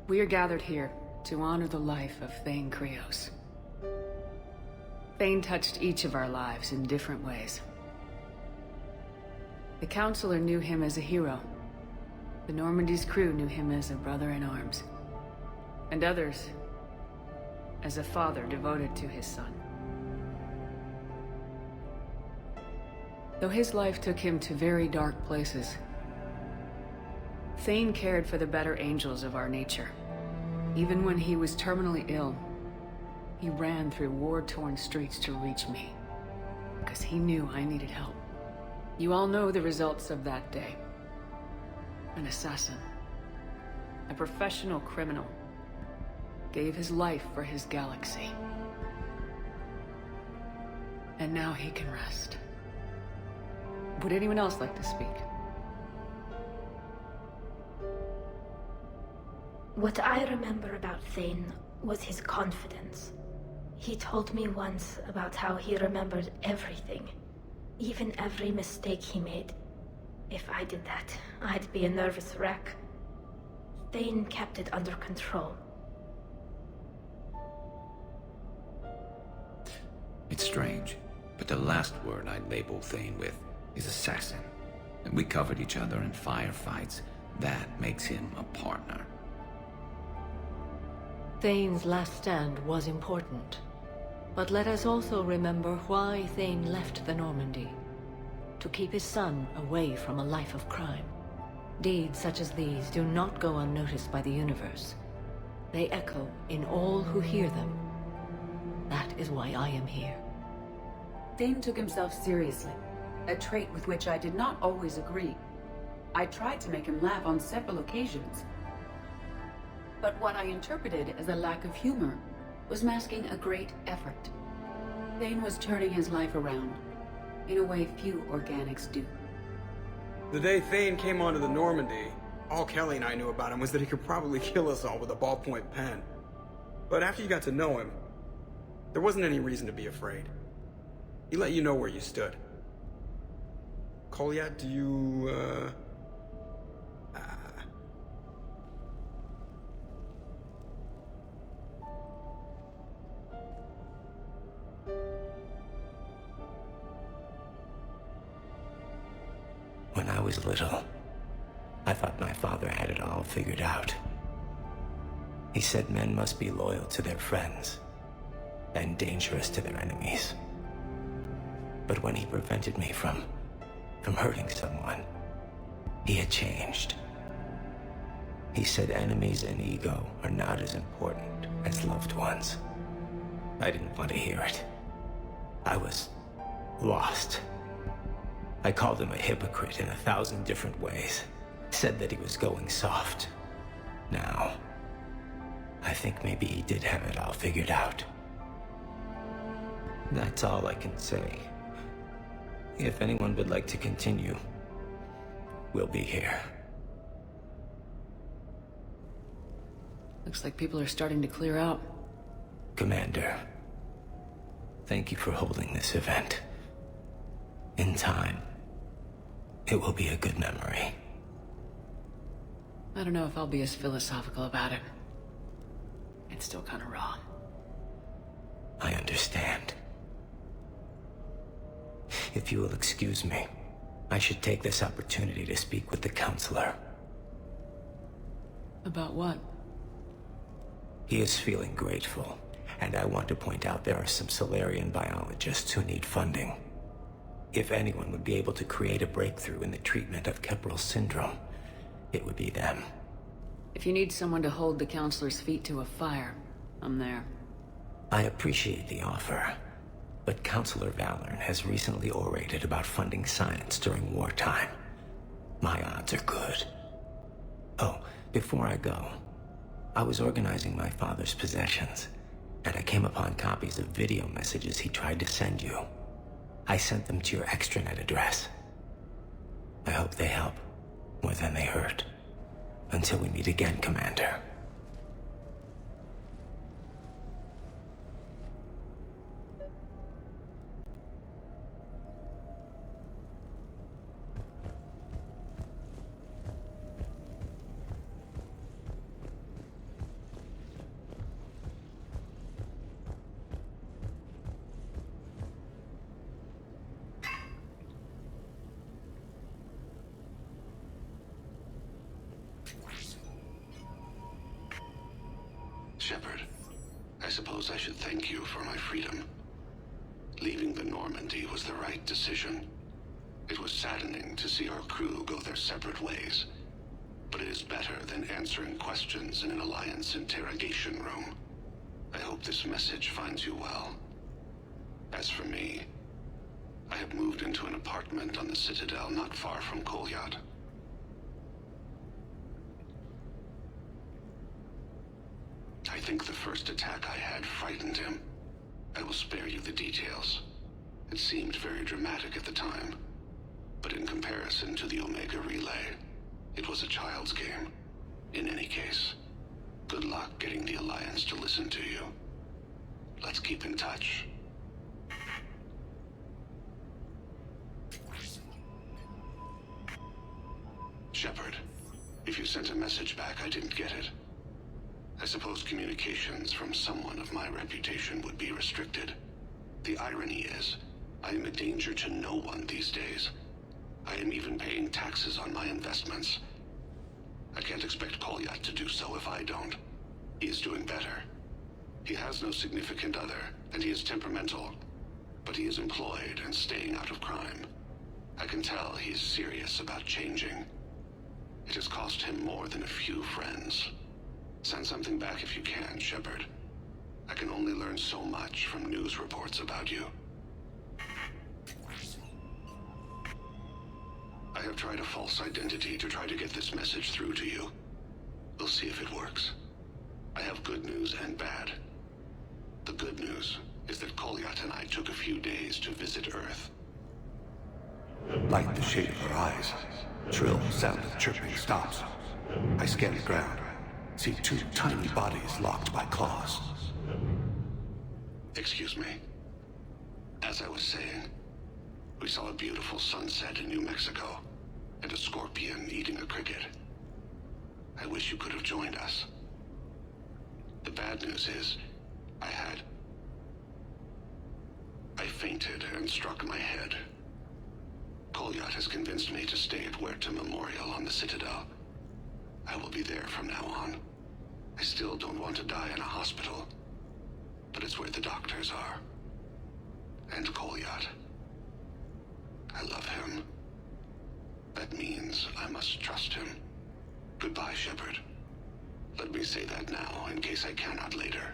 We are gathered here to honor the life of Thane Krios. Thane touched each of our lives in different ways. The Councilor knew him as a hero. The Normandy's crew knew him as a brother in arms. And others as a father devoted to his son. Though his life took him to very dark places, Thane cared for the better angels of our nature. Even when he was terminally ill, he ran through war-torn streets to reach me, because he knew I needed help. You all know the results of that day. An assassin, a professional criminal, gave his life for his galaxy. And now he can rest. Would anyone else like to speak? What I remember about Thane was his confidence. He told me once about how he remembered everything, even every mistake he made. If I did that, I'd be a nervous wreck. Thane kept it under control. It's strange, but the last word I'd label Thane with is assassin. And we covered each other in firefights. That makes him a partner. Thane's last stand was important. But let us also remember why Thane left the Normandy. To keep his son away from a life of crime. Deeds such as these do not go unnoticed by the universe. They echo in all who hear them. That is why I am here. Thane took himself seriously, a trait with which I did not always agree. I tried to make him laugh on several occasions. But what I interpreted as a lack of humor was masking a great effort. Thane was turning his life around, in a way few organics do. The day Thane came onto the Normandy, all Kelly and I knew about him was that he could probably kill us all with a ballpoint pen. But after you got to know him, there wasn't any reason to be afraid. He let you know where you stood. Kolyat, do you, When I was little, I thought my father had it all figured out. He said men must be loyal to their friends and dangerous to their enemies. But when he prevented me from hurting someone, he had changed. He said enemies and ego are not as important as loved ones. I didn't want to hear it. I was lost. I called him a hypocrite in 1,000 different ways. Said that he was going soft. Now, I think maybe he did have it all figured out. That's all I can say. If anyone would like to continue, we'll be here. Looks like people are starting to clear out. Commander, thank you for holding this event. In time, it will be a good memory. I don't know if I'll be as philosophical about it. It's still kind of raw. I understand. If you will excuse me, I should take this opportunity to speak with the Counselor. About what? He is feeling grateful, and I want to point out there are some Solarian biologists who need funding. If anyone would be able to create a breakthrough in the treatment of Keppel's syndrome, it would be them. If you need someone to hold the Counselor's feet to a fire, I'm there. I appreciate the offer, but Counselor Valorn has recently orated about funding science during wartime. My odds are good. Oh, before I go, I was organizing my father's possessions, and I came upon copies of video messages he tried to send you. I sent them to your extranet address. I hope they help, more than they hurt. Until we meet again, Commander. Shepard, I suppose I should thank you for my freedom. Leaving the Normandy was the right decision. It was saddening to see our crew go their separate ways, but it is better than answering questions in an Alliance interrogation room. I hope this message finds you well. As for me, I have moved into an apartment on the Citadel not far from Kolyat. I think the first attack I had frightened him. I will spare you the details. It seemed very dramatic at the time, but in comparison to the Omega Relay, it was a child's game. In any case, good luck getting the Alliance to listen to you. Let's keep in touch. Shepard, if you sent a message back, I didn't get it. I suppose communications from someone of my reputation would be restricted. The irony is, I am a danger to no one these days. I am even paying taxes on my investments. I can't expect Kolyat to do so if I don't. He is doing better. He has no significant other, and he is temperamental. But he is employed and staying out of crime. I can tell he is serious about changing. It has cost him more than a few friends. Send something back if you can, Shepard. I can only learn so much from news reports about you. I have tried a false identity to try to get this message through to you. We'll see if it works. I have good news and bad. The good news is that Kolyat and I took a few days to visit Earth. Like the shape of her eyes. Shrill sound of chirping stops. I scan the ground. See two tiny bodies locked by claws. Excuse me. As I was saying, we saw a beautiful sunset in New Mexico, and a scorpion eating a cricket. I wish you could have joined us. The bad news is, I fainted and struck my head. Kolyat has convinced me to stay at Huerta Memorial on the Citadel. I will be there from now on. I still don't want to die in a hospital, but it's where the doctors are. And Kolyat. I love him. That means I must trust him. Goodbye, Shepard. Let me say that now, in case I cannot later.